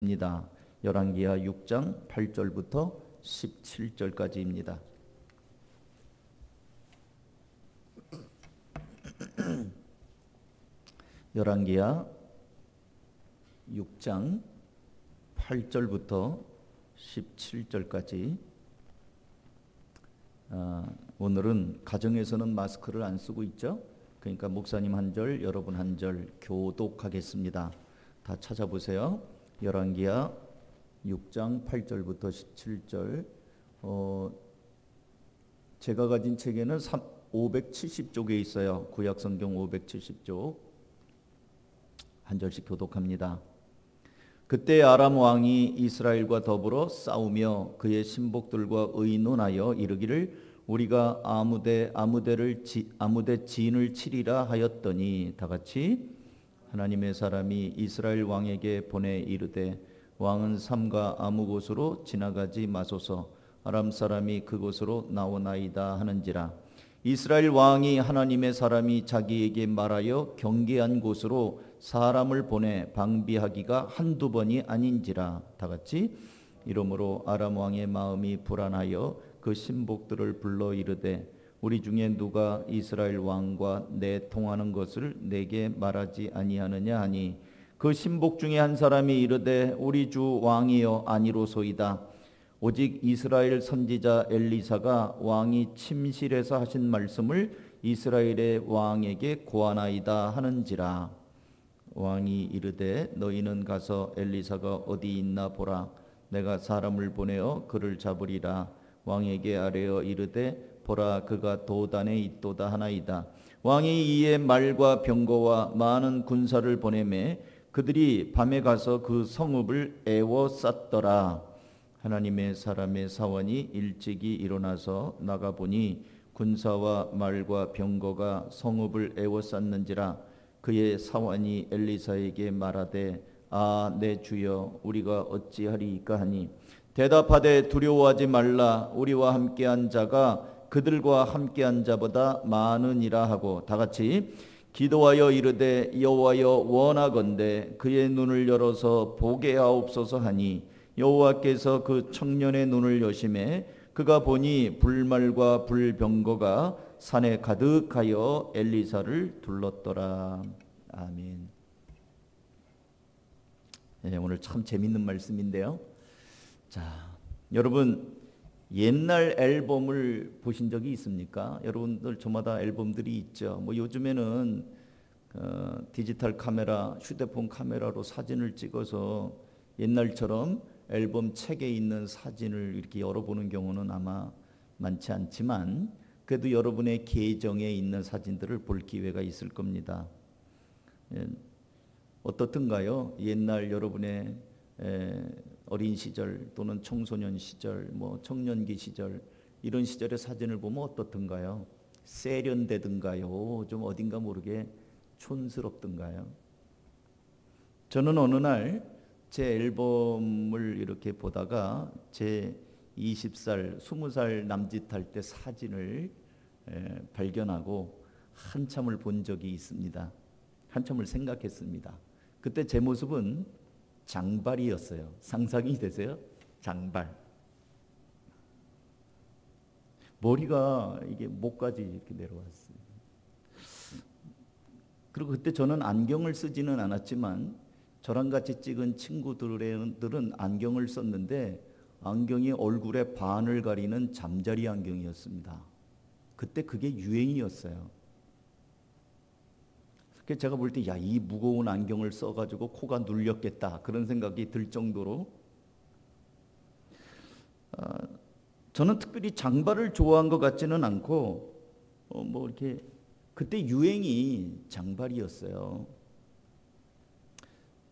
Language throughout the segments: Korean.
입니다. 열왕기하 6장 8절부터 17절까지입니다. 열왕기하 6장 8절부터 17절까지. 오늘은 가정에서는 마스크를 안 쓰고 있죠. 그러니까 목사님 한 절, 여러분 한 절 교독하겠습니다. 다 찾아보세요. 열왕기하 6장 8절부터 17절. 제가 가진 책에는 570쪽에 있어요. 구약성경 570쪽. 한 절씩 교독합니다. 그때 아람 왕이 이스라엘과 더불어 싸우며 그의 신복들과 의논하여 이르기를 우리가 아무데 지인을 치리라 하였더니, 다 같이 하나님의 사람이 이스라엘 왕에게 보내 이르되 왕은 삼가 아무 곳으로 지나가지 마소서. 아람 사람이 그곳으로 나오나이다 하는지라. 이스라엘 왕이 하나님의 사람이 자기에게 말하여 경계한 곳으로 사람을 보내 방비하기가 한두 번이 아닌지라. 다 같이 이러므로 아람 왕의 마음이 불안하여 그 신복들을 불러 이르되 우리 중에 누가 이스라엘 왕과 내 통하는 것을 내게 말하지 아니하느냐 하니, 그 신복 중에 한 사람이 이르되 우리 주 왕이여 아니로소이다. 오직 이스라엘 선지자 엘리사가 왕이 침실에서 하신 말씀을 이스라엘의 왕에게 고하나이다 하는지라. 왕이 이르되 너희는 가서 엘리사가 어디 있나 보라. 내가 사람을 보내어 그를 잡으리라. 왕에게 아뢰어 이르되 보라, 그가 도단에 있도다 하나이다. 왕이 이에 말과 병거와 많은 군사를 보내매 그들이 밤에 가서 그 성읍을 에워쌌더라. 하나님의 사람의 사원이 일찍이 일어나서 나가보니 군사와 말과 병거가 성읍을 에워쌌는지라. 그의 사원이 엘리사에게 말하되 내 주여, 우리가 어찌하리이까 하니, 대답하되 두려워하지 말라. 우리와 함께한 자가 그들과 함께한 자보다 많으니라 하고, 다 같이 기도하여 이르되 여호와여 원하건대 그의 눈을 열어서 보게 하옵소서 하니, 여호와께서 그 청년의 눈을 여심해 그가 보니 불말과 불병거가 산에 가득하여 엘리사를 둘렀더라. 아멘. 오늘 참 재밌는 말씀인데요. 자, 여러분 옛날 앨범을 보신 적이 있습니까? 여러분들 저마다 앨범들이 있죠. 요즘에는 디지털 카메라, 휴대폰 카메라로 사진을 찍어서 옛날처럼 앨범 책에 있는 사진을 이렇게 열어보는 경우는 아마 많지 않지만, 그래도 여러분의 계정에 있는 사진들을 볼 기회가 있을 겁니다. 어떻든가요? 옛날 여러분의 어린 시절 또는 청소년 시절, 청년기 시절, 이런 시절의 사진을 보면 어떻든가요? 세련되든가요? 좀 어딘가 모르게 촌스럽든가요? 저는 어느 날 제 앨범을 이렇게 보다가 제 20살, 20살 남짓할 때 사진을 발견하고 한참을 본 적이 있습니다. 한참을 생각했습니다. 그때 제 모습은 장발이었어요. 상상이 되세요? 장발. 머리가 이게 목까지 이렇게 내려왔어요. 그리고 그때 저는 안경을 쓰지는 않았지만 저랑 같이 찍은 친구들은 안경을 썼는데 안경이 얼굴의 반을 가리는 잠자리 안경이었습니다. 그때 그게 유행이었어요. 그래서 제가 볼 때 이 무거운 안경을 써가지고 코가 눌렸겠다, 그런 생각이 들 정도로 저는 특별히 장발을 좋아한 것 같지는 않고 이렇게 그때 유행이 장발이었어요.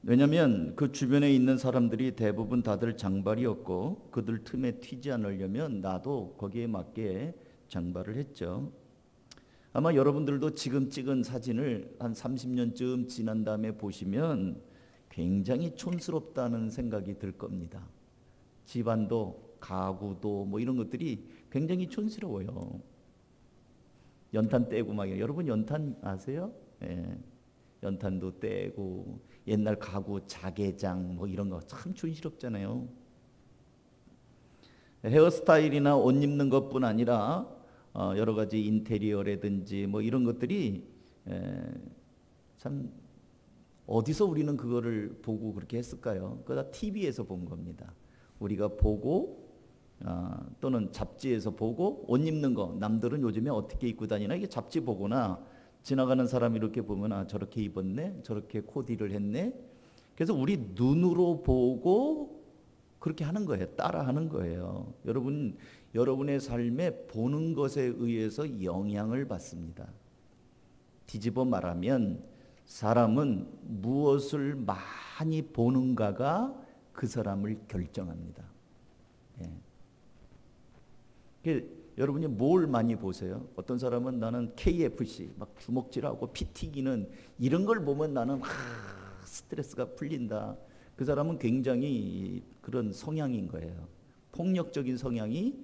왜냐하면 그 주변에 있는 사람들이 대부분 다들 장발이었고 그들 틈에 튀지 않으려면 나도 거기에 맞게 장발을 했죠. 아마 여러분들도 지금 찍은 사진을 한 30년쯤 지난 다음에 보시면 굉장히 촌스럽다는 생각이 들 겁니다. 집안도 가구도 이런 것들이 굉장히 촌스러워요. 연탄 떼고 여러분 연탄 아세요? 연탄도 떼고 옛날 가구 자개장 뭐 이런 거 참 촌스럽잖아요. 헤어스타일이나 옷 입는 것뿐 아니라 여러 가지 인테리어라든지 뭐 이런 것들이 참 어디서 우리는 그거를 보고 그렇게 했을까요? 그거 다 TV에서 본 겁니다. 우리가 보고 또는 잡지에서 보고 옷 입는 거, 남들은 요즘에 어떻게 입고 다니나 이게 잡지 보거나 지나가는 사람 이렇게 보면 저렇게 입었네, 저렇게 코디를 했네. 그래서 우리 눈으로 보고 그렇게 하는 거예요. 따라하는 거예요. 여러분의 삶에 보는 것에 의해서 영향을 받습니다. 뒤집어 말하면 사람은 무엇을 많이 보는가가 그 사람을 결정합니다. 여러분이 뭘 많이 보세요? 어떤 사람은 나는 KFC 막 주먹질하고 피 튀기는 이런 걸 보면 나는 스트레스가 풀린다. 그 사람은 굉장히 그런 성향인 거예요. 폭력적인 성향이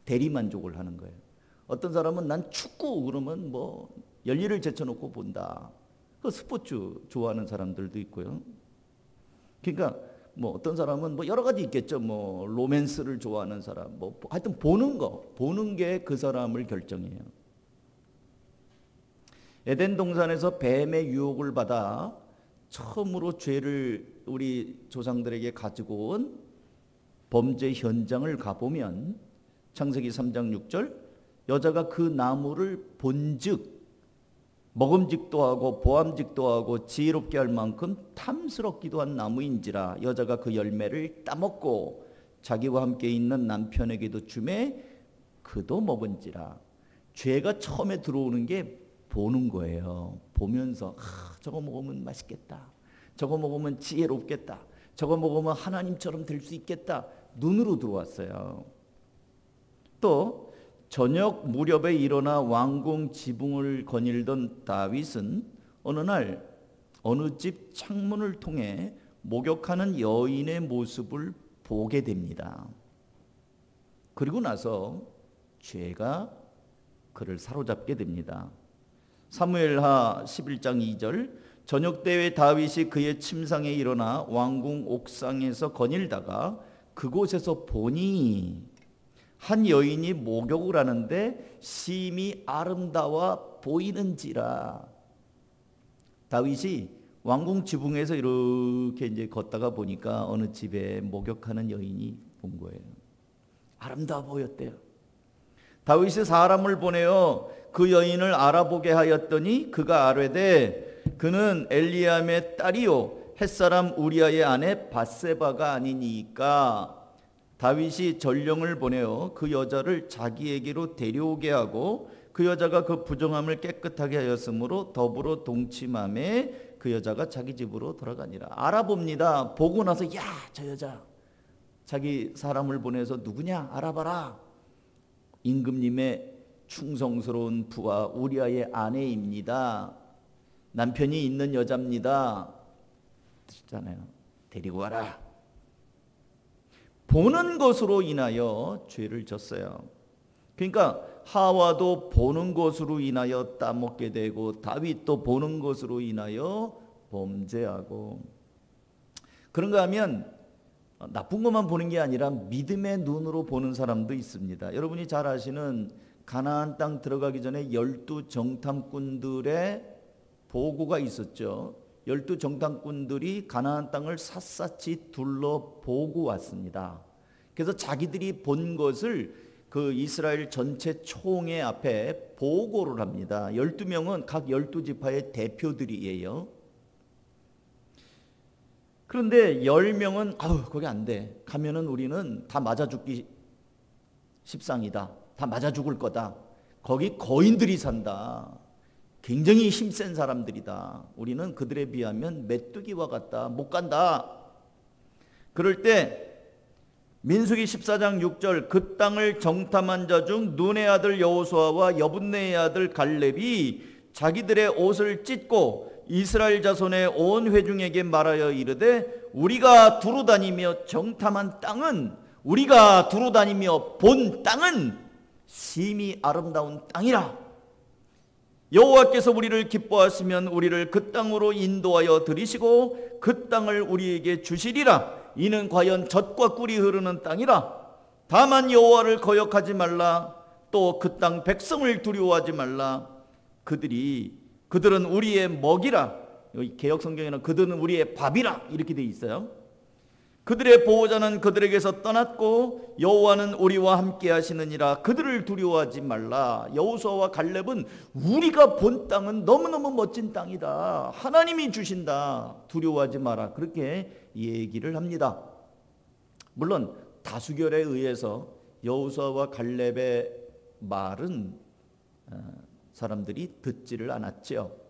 대리만족을 하는 거예요. 어떤 사람은 난 축구 그러면 뭐 열일을 제쳐놓고 본다. 그 스포츠 좋아하는 사람들도 있고요. 그러니까 뭐 어떤 사람은 뭐 여러 가지 있겠죠. 뭐 로맨스를 좋아하는 사람, 뭐 하여튼 보는 게 그 사람을 결정해요. 에덴 동산에서 뱀의 유혹을 받아 처음으로 죄를 우리 조상들에게 가지고 온 범죄 현장을 가보면 창세기 3장 6절 여자가 그 나무를 본즉 먹음직도 하고 보암직도 하고 지혜롭게 할 만큼 탐스럽기도 한 나무인지라 여자가 그 열매를 따먹고 자기와 함께 있는 남편에게도 주매 그도 먹은지라. 죄가 처음에 들어오는 게 보는 거예요. 보면서 저거 먹으면 맛있겠다. 저거 먹으면 지혜롭겠다. 저거 먹으면 하나님처럼 될 수 있겠다. 눈으로 들어왔어요. 또 저녁 무렵에 일어나 왕궁 지붕을 거닐던 다윗은 어느 날 어느 집 창문을 통해 목욕하는 여인의 모습을 보게 됩니다. 그리고 나서 죄가 그를 사로잡게 됩니다. 사무엘하 11장 2절 저녁 때에 다윗이 그의 침상에 일어나 왕궁 옥상에서 거닐다가 그곳에서 보니 한 여인이 목욕을 하는데 심히 아름다워 보이는지라. 다윗이 왕궁 지붕에서 이렇게 이제 걷다가 보니까 어느 집에 목욕하는 여인이 본 거예요. 아름다워 보였대요. 다윗이 사람을 보내어 그 여인을 알아보게 하였더니 그가 아뢰되 그는 엘리암의 딸이요 햇사람 우리아의 아내 밧세바가 아니니까. 다윗이 전령을 보내어 그 여자를 자기에게로 데려오게 하고 그 여자가 그 부정함을 깨끗하게 하였으므로 더불어 동침함에 그 여자가 자기 집으로 돌아가니라. 알아봅니다. 보고 나서 야, 저 여자 자기 사람을 보내서 누구냐 알아봐라. 임금님의 충성스러운 부하 우리아의 아내입니다. 남편이 있는 여자입니다. 그러잖아요. 데리고 와라. 보는 것으로 인하여 죄를 졌어요. 그러니까 하와도 보는 것으로 인하여 따먹게 되고 다윗도 보는 것으로 인하여 범죄하고. 그런가 하면 나쁜 것만 보는 게 아니라 믿음의 눈으로 보는 사람도 있습니다. 여러분이 잘 아시는 가나안 땅 들어가기 전에 12 정탐꾼들의 보고가 있었죠. 12 정탐꾼들이 가나안 땅을 샅샅이 둘러보고 왔습니다. 그래서 자기들이 본 것을 그 이스라엘 전체 총회 앞에 보고를 합니다. 12명은 각 12지파의 대표들이에요. 그런데 10명은 거기 안 돼. 가면은 우리는 다 맞아 죽기 십상이다. 다 맞아 죽을 거다. 거기 거인들이 산다. 굉장히 힘센 사람들이다. 우리는 그들에 비하면 메뚜기와 같다. 못 간다. 그럴 때 민수기 14장 6절 그 땅을 정탐한 자 중 눈의 아들 여호수아와 여분네의 아들 갈렙이 자기들의 옷을 찢고 이스라엘 자손의 온 회중에게 말하여 이르되 우리가 두루다니며 정탐한 땅은 우리가 두루다니며 본 땅은 심히 아름다운 땅이라. 여호와께서 우리를 기뻐하시면 우리를 그 땅으로 인도하여 들이시고 그 땅을 우리에게 주시리라. 이는 과연 젖과 꿀이 흐르는 땅이라. 다만 여호와를 거역하지 말라. 또 그 땅 백성을 두려워하지 말라. 그들은 우리의 먹이라. 여기 개역 성경에는 그들은 우리의 밥이라 이렇게 돼 있어요. 그들의 보호자는 그들에게서 떠났고 여호와는 우리와 함께 하시느니라. 그들을 두려워하지 말라. 여호수아와 갈렙은 우리가 본 땅은 너무너무 멋진 땅이다. 하나님이 주신다. 두려워하지 마라. 그렇게 얘기를 합니다. 물론 다수결에 의해서 여호수아와 갈렙의 말은 사람들이 듣지를 않았죠.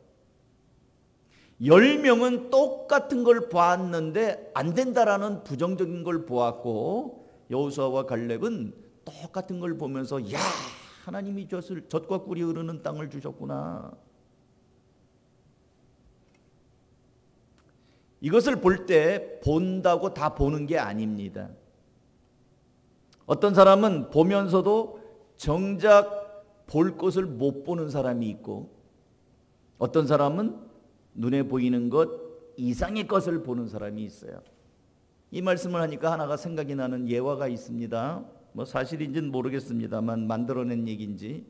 10명은 똑같은 걸 보았는데 안 된다라는 부정적인 걸 보았고, 여호수아와 갈렙은 똑같은 걸 보면서 야, 하나님이 젖과 꿀이 흐르는 땅을 주셨구나. 이것을 볼 때 본다고 다 보는 게 아닙니다. 어떤 사람은 보면서도 정작 볼 것을 못 보는 사람이 있고, 어떤 사람은 눈에 보이는 것 이상의 것을 보는 사람이 있어요. 이 말씀을 하니까 하나가 생각이 나는 예화가 있습니다. 뭐 사실인지는 모르겠습니다만 만들어낸 얘기인지,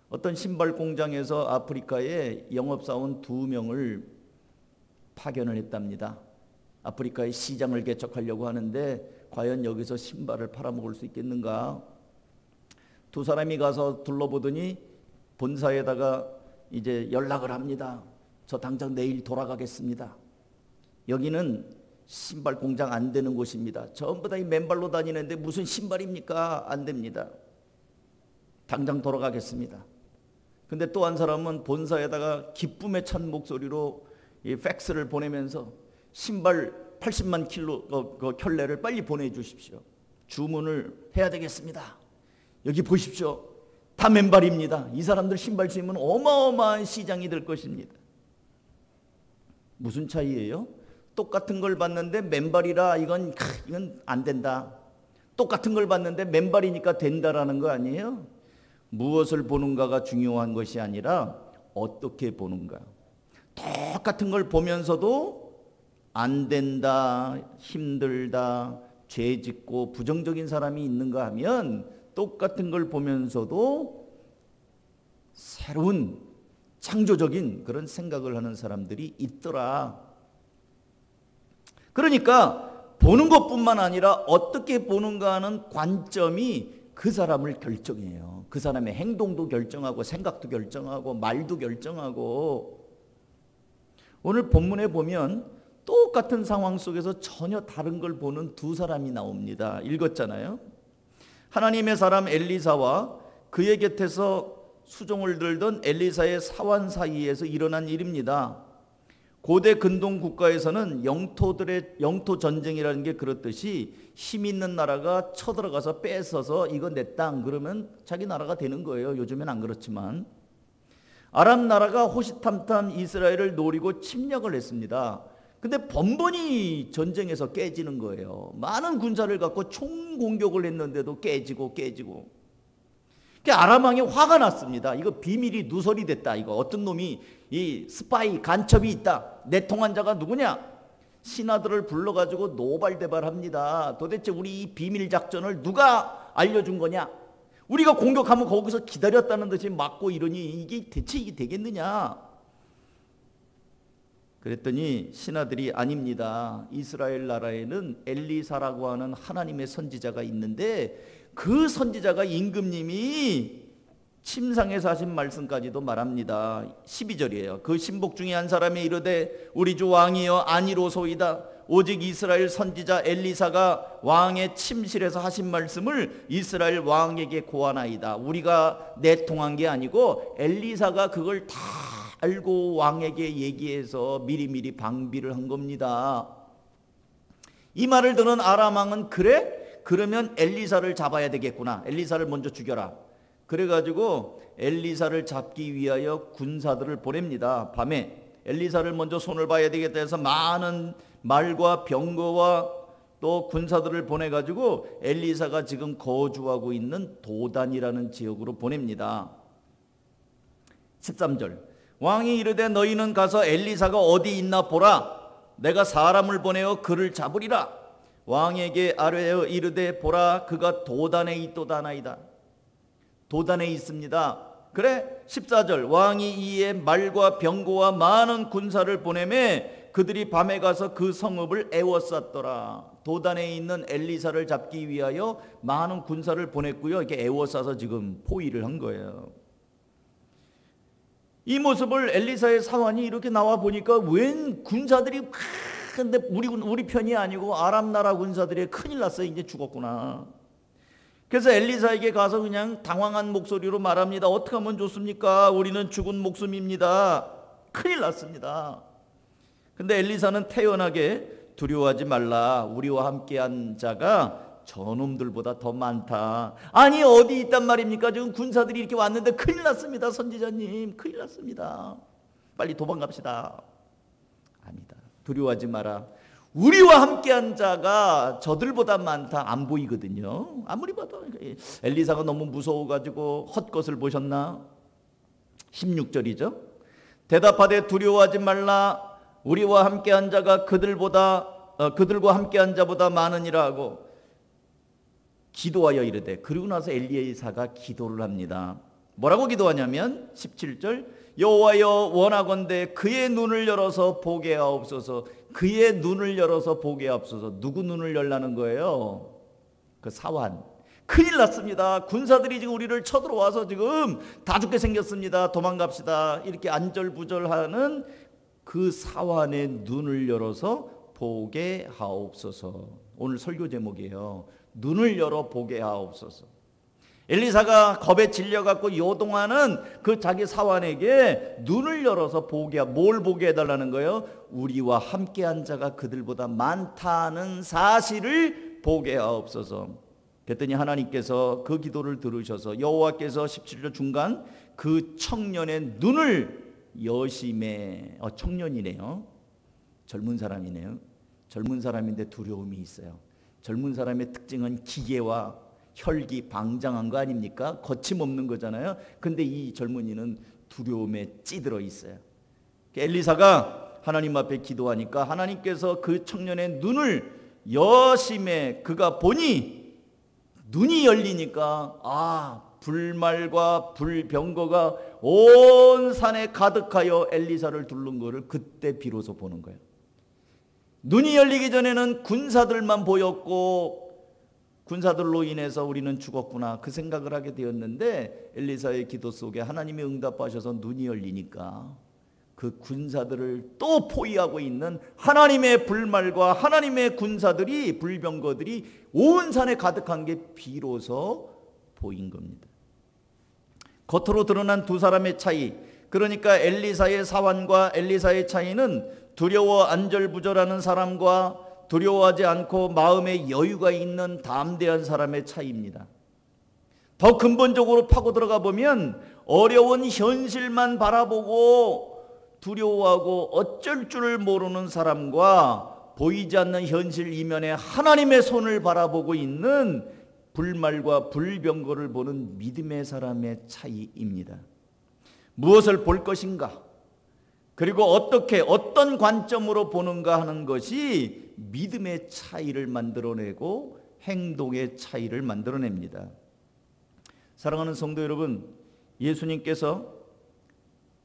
어떤 신발 공장에서 아프리카에 영업사원 2명을 파견을 했답니다. 아프리카의 시장을 개척하려고 하는데 과연 여기서 신발을 팔아먹을 수 있겠는가? 두 사람이 가서 둘러보더니 본사에다가 이제 연락을 합니다. 저 당장 내일 돌아가겠습니다. 여기는 신발 공장 안 되는 곳입니다. 전부 다 이 맨발로 다니는데 무슨 신발입니까? 안 됩니다. 당장 돌아가겠습니다. 근데 또 한 사람은 본사에다가 기쁨에 찬 목소리로 이 팩스를 보내면서 신발 80만 켤레를 빨리 보내주십시오. 주문을 해야 되겠습니다. 여기 보십시오. 다 맨발입니다. 이 사람들 신발 신으면 어마어마한 시장이 될 것입니다. 무슨 차이예요? 똑같은 걸 봤는데 맨발이라 이건 안 된다. 똑같은 걸 봤는데 맨발이니까 된다라는 거 아니에요? 무엇을 보는가가 중요한 것이 아니라 어떻게 보는가. 똑같은 걸 보면서도 안 된다, 힘들다, 죄 짓고 부정적인 사람이 있는가 하면, 똑같은 걸 보면서도 새로운 창조적인 그런 생각을 하는 사람들이 있더라. 그러니까 보는 것뿐만 아니라 어떻게 보는가 하는 관점이 그 사람을 결정해요. 그 사람의 행동도 결정하고 생각도 결정하고 말도 결정하고. 오늘 본문에 보면 똑같은 상황 속에서 전혀 다른 걸 보는 두 사람이 나옵니다. 읽었잖아요. 하나님의 사람 엘리사와 그의 곁에서 수종을 들던 엘리사의 사환 사이에서 일어난 일입니다. 고대 근동 국가에서는 영토 전쟁이라는 게 그렇듯이 힘 있는 나라가 쳐들어가서 뺏어서 이거 내 땅 그러면 자기 나라가 되는 거예요. 요즘엔 안 그렇지만. 아람 나라가 호시탐탐 이스라엘을 노리고 침략을 했습니다. 근데 번번이 전쟁에서 깨지는 거예요. 많은 군사를 갖고 총공격을 했는데도 깨지고. 아람 왕이 화가 났습니다. 이거 비밀이 누설이 됐다. 이거 어떤 놈이 이 스파이 간첩이 있다. 내통한 자가 누구냐? 신하들을 불러가지고 노발대발합니다. 도대체 우리 이 비밀 작전을 누가 알려준 거냐? 우리가 공격하면 거기서 기다렸다는 듯이 막고 이러니 이게 대체 이게 되겠느냐? 그랬더니 신하들이 아닙니다. 이스라엘 나라에는 엘리사라고 하는 하나님의 선지자가 있는데 그 선지자가 임금님이 침상에서 하신 말씀까지도 말합니다. 12절이에요. 그 신복 중에 한 사람이 이르되 우리 주 왕이여 아니로소이다. 오직 이스라엘 선지자 엘리사가 왕의 침실에서 하신 말씀을 이스라엘 왕에게 고하나이다. 우리가 내통한 게 아니고 엘리사가 그걸 다 알고 왕에게 얘기해서 미리미리 방비를 한 겁니다. 이 말을 들은 아람 왕은 그래? 그러면 엘리사를 잡아야 되겠구나. 엘리사를 먼저 죽여라. 그래가지고 엘리사를 잡기 위하여 군사들을 보냅니다. 밤에 엘리사를 먼저 손을 봐야 되겠다 해서 많은 말과 병거와 또 군사들을 보내가지고 엘리사가 지금 거주하고 있는 도단이라는 지역으로 보냅니다. 13절 왕이 이르되 너희는 가서 엘리사가 어디 있나 보라. 내가 사람을 보내어 그를 잡으리라. 왕에게 아뢰어 이르되 보라 그가 도단에 있도다나이다. 도단에 있습니다. 그래 14절 왕이 이에 말과 병거와 많은 군사를 보내매 그들이 밤에 가서 그 성읍을 에워쌌더라. 도단에 있는 엘리사를 잡기 위하여 많은 군사를 보냈고요. 이렇게 에워싸서 지금 포위를 한 거예요. 이 모습을 엘리사의 사환이 이렇게 나와 보니까 웬 군사들이 근데 우리 편이 아니고 아람 나라 군사들이 큰일 났어요. 이제 죽었구나. 그래서 엘리사에게 가서 그냥 당황한 목소리로 말합니다. 어떻게 하면 좋습니까? 우리는 죽은 목숨입니다. 큰일 났습니다. 근데 엘리사는 태연하게 두려워하지 말라. 우리와 함께한 자가 저놈들보다 더 많다. 아니 어디 있단 말입니까? 지금 군사들이 이렇게 왔는데 큰일 났습니다. 선지자님 큰일 났습니다. 빨리 도망갑시다. 아니다. 두려워하지 마라. 우리와 함께한 자가 저들보다 많다. 안 보이거든요. 아무리 봐도 엘리사가 너무 무서워가지고 헛것을 보셨나? 16절이죠. 대답하되 두려워하지 말라. 우리와 함께한 자가 그들과 함께한 자보다 많으니라 하고 기도하여 이르되 그리고 나서 엘리사가 기도를 합니다. 뭐라고 기도하냐면 17절 여호와여 원하건대 그의 눈을 열어서 보게 하옵소서. 그의 눈을 열어서 보게 하옵소서. 누구 눈을 열라는 거예요? 그 사환. 큰일 났습니다. 군사들이 지금 우리를 쳐들어와서 지금 다 죽게 생겼습니다. 도망갑시다. 이렇게 안절부절하는 그 사환의 눈을 열어서 보게 하옵소서. 오늘 설교 제목이에요. 눈을 열어 보게 하옵소서. 엘리사가 겁에 질려갖고 요동하는 그 자기 사환에게 눈을 열어서 뭘 보게 해달라는 거예요? 우리와 함께한 자가 그들보다 많다는 사실을 보게 하옵소서. 그랬더니 하나님께서 그 기도를 들으셔서 여호와께서 17절 중간 그 청년의 눈을 여심해. 청년이네요. 젊은 사람이네요. 젊은 사람인데 두려움이 있어요. 젊은 사람의 특징은 기계와 혈기, 방장한 거 아닙니까? 거침없는 거잖아요. 근데 이 젊은이는 두려움에 찌들어 있어요. 엘리사가 하나님 앞에 기도하니까 하나님께서 그 청년의 눈을 여심해 그가 보니 눈이 열리니까 불말과 불병거가 온 산에 가득하여 엘리사를 둘른 거를 그때 비로소 보는 거예요. 눈이 열리기 전에는 군사들만 보였고 군사들로 인해서 우리는 죽었구나 그 생각을 하게 되었는데 엘리사의 기도 속에 하나님이 응답하셔서 눈이 열리니까 그 군사들을 또 포위하고 있는 하나님의 불말과 하나님의 군사들이 불병거들이 온 산에 가득한 게 비로소 보인 겁니다. 겉으로 드러난 두 사람의 차이, 그러니까 엘리사의 사환과 엘리사의 차이는 두려워 안절부절하는 사람과 두려워하지 않고 마음에 여유가 있는 담대한 사람의 차이입니다. 더 근본적으로 파고 들어가 보면 어려운 현실만 바라보고 두려워하고 어쩔 줄을 모르는 사람과 보이지 않는 현실 이면에 하나님의 손을 바라보고 있는 불말과 불병거를 보는 믿음의 사람의 차이입니다. 무엇을 볼 것인가? 그리고 어떤 관점으로 보는가 하는 것이 믿음의 차이를 만들어내고 행동의 차이를 만들어냅니다. 사랑하는 성도 여러분, 예수님께서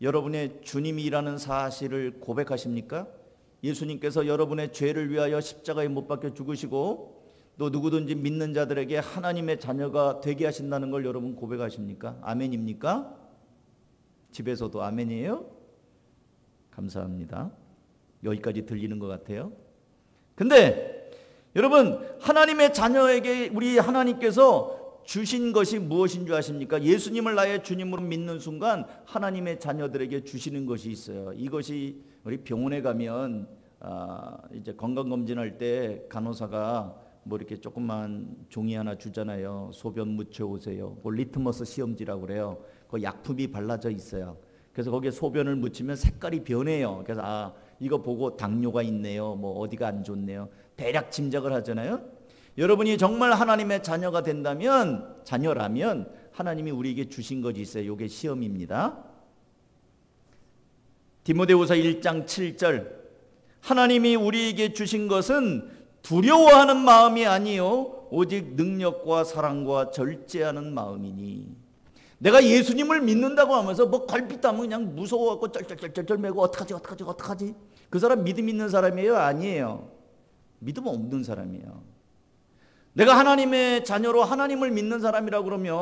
여러분의 주님이라는 사실을 고백하십니까? 예수님께서 여러분의 죄를 위하여 십자가에 못 박혀 죽으시고 또 누구든지 믿는 자들에게 하나님의 자녀가 되게 하신다는 걸 여러분 고백하십니까? 아멘입니까? 집에서도 아멘이에요? 감사합니다. 여기까지 들리는 것 같아요. 근데 여러분, 하나님의 자녀에게 우리 하나님께서 주신 것이 무엇인 줄 아십니까? 예수님을 나의 주님으로 믿는 순간 하나님의 자녀들에게 주시는 것이 있어요. 이것이 우리 병원에 가면 이제 건강검진할 때 간호사가 뭐 이렇게 조그만 종이 하나 주잖아요. 소변 묻혀 오세요. 그 리트머스 시험지라고 그래요. 그 약품이 발라져 있어요. 그래서 거기에 소변을 묻히면 색깔이 변해요. 그래서 이거 보고 당뇨가 있네요. 뭐 어디가 안 좋네요. 대략 짐작을 하잖아요. 여러분이 정말 하나님의 자녀가 된다면, 자녀라면 하나님이 우리에게 주신 것이 있어요. 이게 시험입니다. 디모데후서 1장 7절, 하나님이 우리에게 주신 것은 두려워하는 마음이 아니요 오직 능력과 사랑과 절제하는 마음이니. 내가 예수님을 믿는다고 하면서 뭐 걸핏하면 그냥 무서워갖고 쩔쩔쩔쩔 매고 어떡하지? 그 사람 믿음 있는 사람이에요? 아니에요. 믿음 없는 사람이에요. 내가 하나님의 자녀로 하나님을 믿는 사람이라 그러면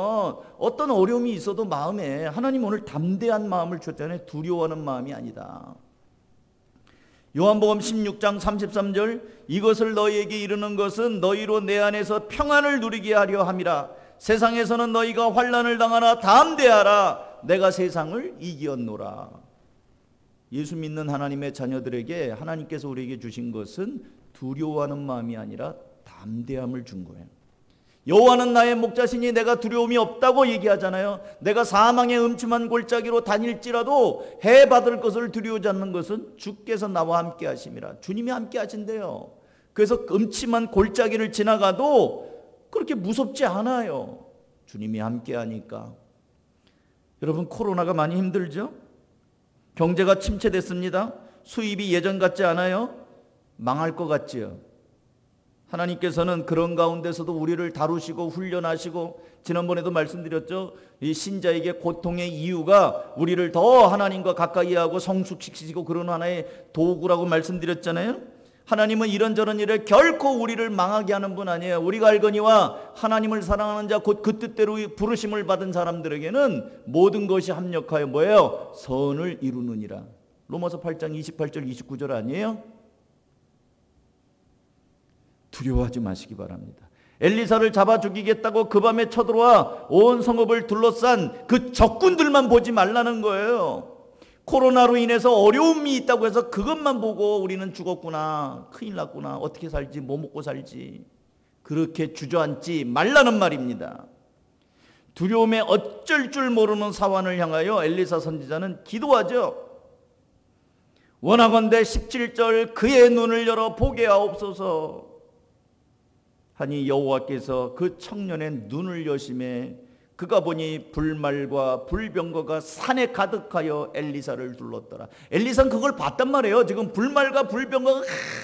어떤 어려움이 있어도 마음에 하나님 오늘 담대한 마음을 주셨잖아요. 두려워하는 마음이 아니다. 요한복음 16장 33절, 이것을 너희에게 이르는 것은 너희로 내 안에서 평안을 누리게 하려 함이라. 세상에서는 너희가 환난을 당하나 담대하라. 내가 세상을 이기었노라. 예수 믿는 하나님의 자녀들에게 하나님께서 우리에게 주신 것은 두려워하는 마음이 아니라 담대함을 준 거예요. 여호와는 나의 목자시니 내가 두려움이 없다고 얘기하잖아요. 내가 사망의 음침한 골짜기로 다닐지라도 해 받을 것을 두려워하지 않는 것은 주께서 나와 함께 하심이라. 주님이 함께 하신대요. 그래서 음침한 골짜기를 지나가도 그렇게 무섭지 않아요. 주님이 함께 하니까. 여러분, 코로나가 많이 힘들죠? 경제가 침체됐습니다. 수입이 예전 같지 않아요? 망할 것 같지요? 하나님께서는 그런 가운데서도 우리를 다루시고 훈련하시고, 지난번에도 말씀드렸죠. 이 신자에게 고통의 이유가 우리를 더 하나님과 가까이 하고 성숙시키시고 그런 하나의 도구라고 말씀드렸잖아요. 하나님은 이런저런 일을 결코 우리를 망하게 하는 분 아니에요. 우리가 알거니와 하나님을 사랑하는 자 곧 그 뜻대로 부르심을 받은 사람들에게는 모든 것이 합력하여 뭐예요? 선을 이루느니라. 로마서 8장 28절 29절 아니에요? 두려워하지 마시기 바랍니다. 엘리사를 잡아 죽이겠다고 그 밤에 쳐들어와 온 성읍을 둘러싼 그 적군들만 보지 말라는 거예요. 코로나로 인해서 어려움이 있다고 해서 그것만 보고 우리는 죽었구나, 큰일 났구나, 어떻게 살지, 뭐 먹고 살지, 그렇게 주저앉지 말라는 말입니다. 두려움에 어쩔 줄 모르는 사환을 향하여 엘리사 선지자는 기도하죠. 원하건대 17절, 그의 눈을 열어 보게 하옵소서 하니 여호와께서 그 청년의 눈을 여심해 그가 보니 불말과 불병거가 산에 가득하여 엘리사를 둘렀더라. 엘리사는 그걸 봤단 말이에요. 지금 불말과 불병거가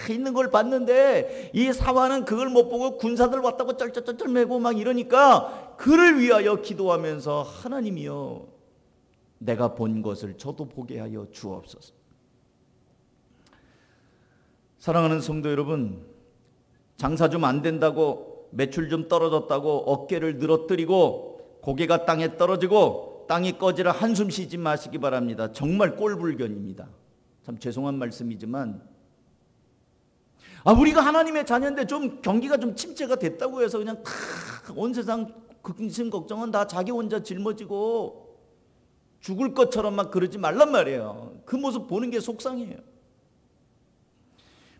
있는 걸 봤는데 이 사환은 그걸 못 보고 군사들 왔다고 쩔쩔쩔 매고 막 이러니까 그를 위하여 기도하면서 하나님이여 내가 본 것을 저도 보게 하여 주옵소서. 사랑하는 성도 여러분, 장사 좀 안 된다고, 매출 좀 떨어졌다고 어깨를 늘어뜨리고 고개가 땅에 떨어지고 땅이 꺼지라 한숨 쉬지 마시기 바랍니다. 정말 꼴불견입니다. 참 죄송한 말씀이지만 우리가 하나님의 자녀인데 좀 경기가 좀 침체가 됐다고 해서 그냥 온 세상 근심 걱정은 다 자기 혼자 짊어지고 죽을 것처럼 막 그러지 말란 말이에요. 그 모습 보는 게 속상해요.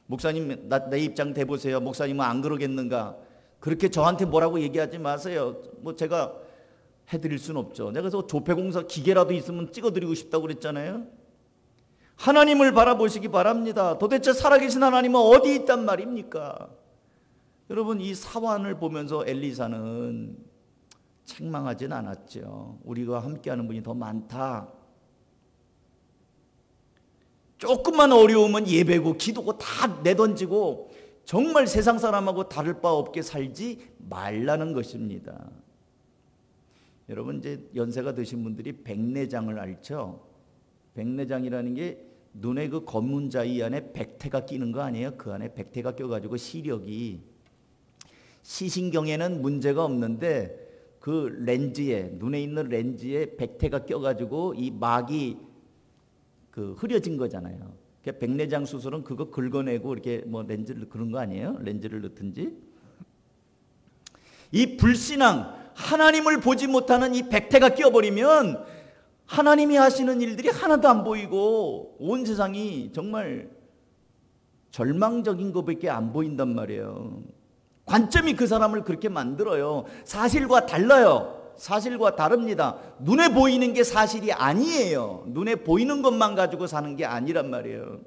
목사님 내 입장 대보세요. 목사님은 안 그러겠는가? 그렇게 저한테 뭐라고 얘기하지 마세요. 뭐 제가 해드릴 수는 없죠. 내가 그래서 조폐공사 기계라도 있으면 찍어드리고 싶다고 그랬잖아요. 하나님을 바라보시기 바랍니다. 도대체 살아계신 하나님은 어디 있단 말입니까? 여러분, 이 사환을 보면서 엘리사는 책망하진 않았죠. 우리가 함께하는 분이 더 많다. 조금만 어려우면 예배고 기도고 다 내던지고 정말 세상 사람하고 다를 바 없게 살지 말라는 것입니다. 여러분, 이제 연세가 드신 분들이 백내장을 앓죠. 백내장이라는 게 눈에 그 검은 자위 안에 백태가 끼는 거 아니에요? 그 안에 백태가 껴가지고 시력이, 시신경에는 문제가 없는데 그 렌즈에, 눈에 있는 렌즈에 백태가 껴가지고 이 막이 그 흐려진 거잖아요. 백내장 수술은 그거 긁어내고 이렇게 뭐 렌즈를 그런 거 아니에요? 렌즈를 넣든지. 이 불신앙, 하나님을 보지 못하는 이 백태가 끼어버리면 하나님이 하시는 일들이 하나도 안 보이고 온 세상이 정말 절망적인 것밖에 안 보인단 말이에요. 관점이 그 사람을 그렇게 만들어요. 사실과 달라요. 사실과 다릅니다. 눈에 보이는 게 사실이 아니에요. 눈에 보이는 것만 가지고 사는 게 아니란 말이에요.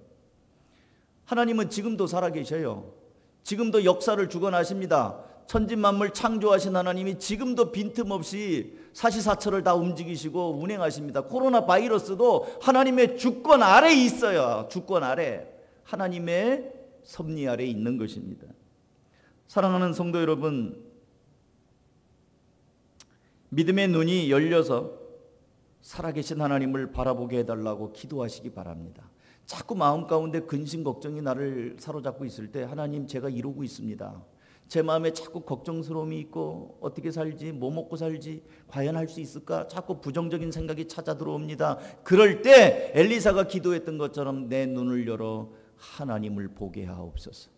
하나님은 지금도 살아계셔요. 지금도 역사를 주관하십니다. 천지만물 창조하신 하나님이 지금도 빈틈없이 사시사철을 다 움직이시고 운행하십니다. 코로나 바이러스도 하나님의 주권 아래에 있어요. 주권 아래, 하나님의 섭리 아래에 있는 것입니다. 사랑하는 성도 여러분, 믿음의 눈이 열려서 살아계신 하나님을 바라보게 해달라고 기도하시기 바랍니다. 자꾸 마음 가운데 근심 걱정이 나를 사로잡고 있을 때, 하나님, 제가 이러고 있습니다. 제 마음에 자꾸 걱정스러움이 있고, 어떻게 살지, 뭐 먹고 살지, 과연 할 수 있을까, 자꾸 부정적인 생각이 찾아 들어옵니다. 그럴 때 엘리사가 기도했던 것처럼 내 눈을 열어 하나님을 보게 하옵소서.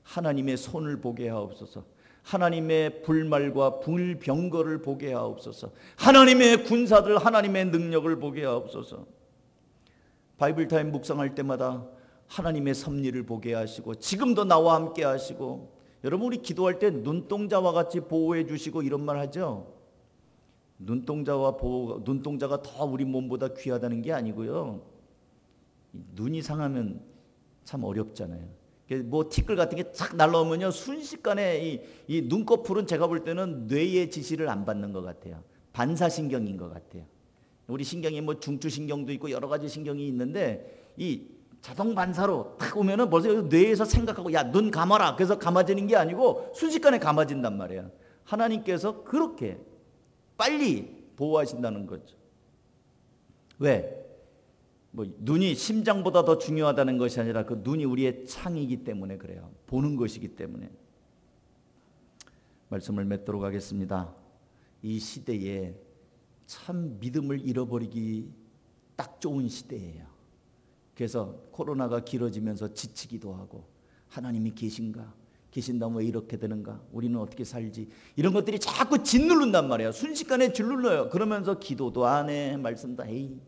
하나님의 손을 보게 하옵소서. 하나님의 불말과 불병거를 보게 하옵소서. 하나님의 군사들, 하나님의 능력을 보게 하옵소서. 바이블타임 묵상할 때마다 하나님의 섭리를 보게 하시고, 지금도 나와 함께 하시고, 여러분, 우리 기도할 때 눈동자와 같이 보호해 주시고 이런 말 하죠. 눈동자가 더 우리 몸보다 귀하다는 게 아니고요, 눈이 상하면 참 어렵잖아요. 뭐 티끌 같은 게 착 날라오면요, 순식간에 이 눈꺼풀은 제가 볼 때는 뇌의 지시를 안 받는 것 같아요. 반사신경인 것 같아요. 우리 신경이 뭐 중추신경도 있고 여러 가지 신경이 있는데, 이 자동 반사로 딱 오면은 벌써 뇌에서 생각하고, 야, 눈 감아라. 그래서 감아지는 게 아니고 순식간에 감아진단 말이에요. 하나님께서 그렇게 빨리 보호하신다는 거죠. 왜? 뭐 눈이 심장보다 더 중요하다는 것이 아니라 그 눈이 우리의 창이기 때문에 그래요. 보는 것이기 때문에. 말씀을 맺도록 하겠습니다. 이 시대에 참 믿음을 잃어버리기 딱 좋은 시대예요. 그래서 코로나가 길어지면서 지치기도 하고, 하나님이 계신가? 계신다면 왜 이렇게 되는가? 우리는 어떻게 살지? 이런 것들이 자꾸 짓누른단 말이에요. 순식간에 짓눌러요. 그러면서 기도도 안 해. 말씀도 에이,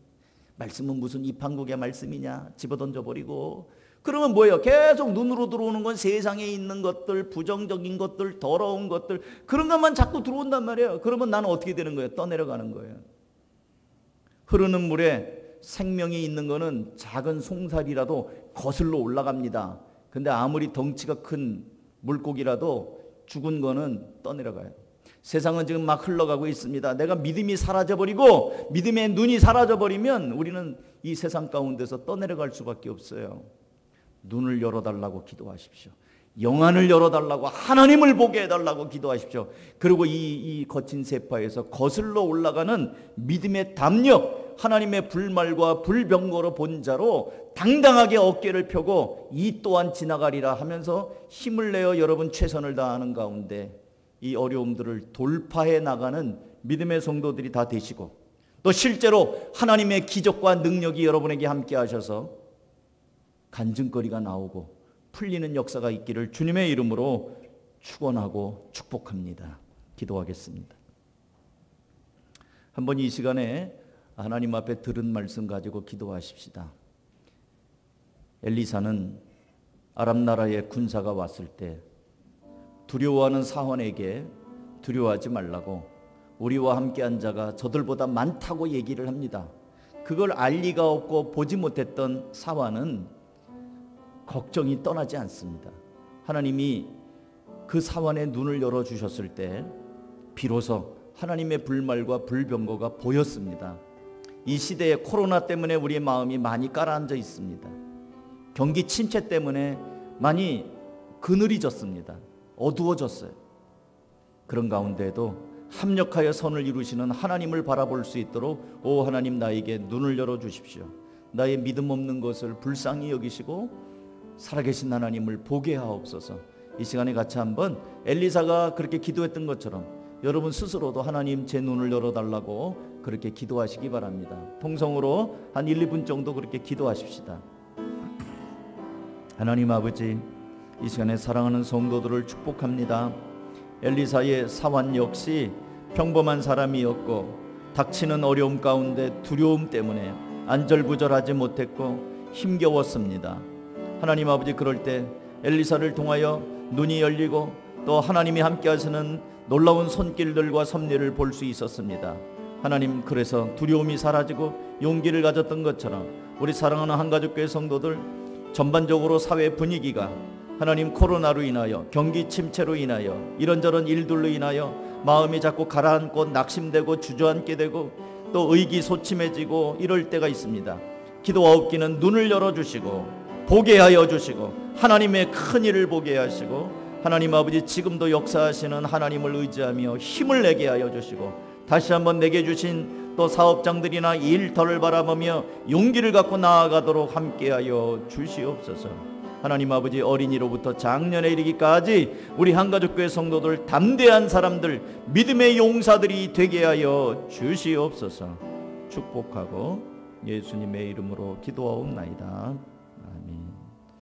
말씀은 무슨 이판국의 말씀이냐? 집어던져버리고. 그러면 뭐예요? 계속 눈으로 들어오는 건 세상에 있는 것들, 부정적인 것들, 더러운 것들, 그런 것만 자꾸 들어온단 말이에요. 그러면 나는 어떻게 되는 거예요? 떠내려가는 거예요. 흐르는 물에 생명이 있는 거는 작은 송사리라도 거슬러 올라갑니다. 근데 아무리 덩치가 큰 물고기라도 죽은 거는 떠내려가요. 세상은 지금 막 흘러가고 있습니다. 내가 믿음이 사라져버리고 믿음의 눈이 사라져버리면 우리는 이 세상 가운데서 떠내려갈 수밖에 없어요. 눈을 열어달라고 기도하십시오. 영안을 열어달라고, 하나님을 보게 해달라고 기도하십시오. 그리고 이 거친 세파에서 거슬러 올라가는 믿음의 담력, 하나님의 불말과 불병거로 본 자로 당당하게 어깨를 펴고 이 또한 지나가리라 하면서 힘을 내어 여러분 최선을 다하는 가운데 이 어려움들을 돌파해 나가는 믿음의 성도들이 다 되시고, 또 실제로 하나님의 기적과 능력이 여러분에게 함께 하셔서 간증거리가 나오고 풀리는 역사가 있기를 주님의 이름으로 축원하고 축복합니다. 기도하겠습니다. 한번 이 시간에 하나님 앞에 들은 말씀 가지고 기도하십시다. 엘리사는 아람 나라의 군사가 왔을 때 두려워하는 사환에게 두려워하지 말라고, 우리와 함께한 자가 저들보다 많다고 얘기를 합니다. 그걸 알 리가 없고 보지 못했던 사환은 걱정이 떠나지 않습니다. 하나님이 그 사환의 눈을 열어주셨을 때 비로소 하나님의 불말과 불병거가 보였습니다. 이 시대에 코로나 때문에 우리의 마음이 많이 가라앉아 있습니다. 경기 침체 때문에 많이 그늘이졌습니다. 어두워졌어요. 그런 가운데에도 합력하여 선을 이루시는 하나님을 바라볼 수 있도록, 오 하나님, 나에게 눈을 열어주십시오. 나의 믿음 없는 것을 불쌍히 여기시고 살아계신 하나님을 보게 하옵소서. 이 시간에 같이 한번 엘리사가 그렇게 기도했던 것처럼 여러분 스스로도 하나님, 제 눈을 열어달라고 그렇게 기도하시기 바랍니다. 통성으로 한 1, 2분 정도 그렇게 기도하십시다. 하나님 아버지, 이 시간에 사랑하는 성도들을 축복합니다. 엘리사의 사환 역시 평범한 사람이었고, 닥치는 어려움 가운데 두려움 때문에 안절부절하지 못했고 힘겨웠습니다. 하나님 아버지, 그럴 때 엘리사를 통하여 눈이 열리고 또 하나님이 함께 하시는 놀라운 손길들과 섭리를 볼 수 있었습니다. 하나님, 그래서 두려움이 사라지고 용기를 가졌던 것처럼 우리 사랑하는 한가족교회 성도들 전반적으로 사회 분위기가 하나님, 코로나로 인하여, 경기 침체로 인하여, 이런저런 일들로 인하여 마음이 자꾸 가라앉고 낙심되고 주저앉게 되고 또 의기소침해지고 이럴 때가 있습니다. 기도하옵기는 눈을 열어주시고 보게 하여 주시고 하나님의 큰 일을 보게 하시고, 하나님 아버지 지금도 역사하시는 하나님을 의지하며 힘을 내게 하여 주시고, 다시 한번 내게 주신 또 사업장들이나 일터를 바라보며 용기를 갖고 나아가도록 함께하여 주시옵소서. 하나님 아버지, 어린이로부터 장년에 이르기까지 우리 한가족교회 성도들 담대한 사람들, 믿음의 용사들이 되게 하여 주시옵소서. 축복하고 예수님의 이름으로 기도하옵나이다.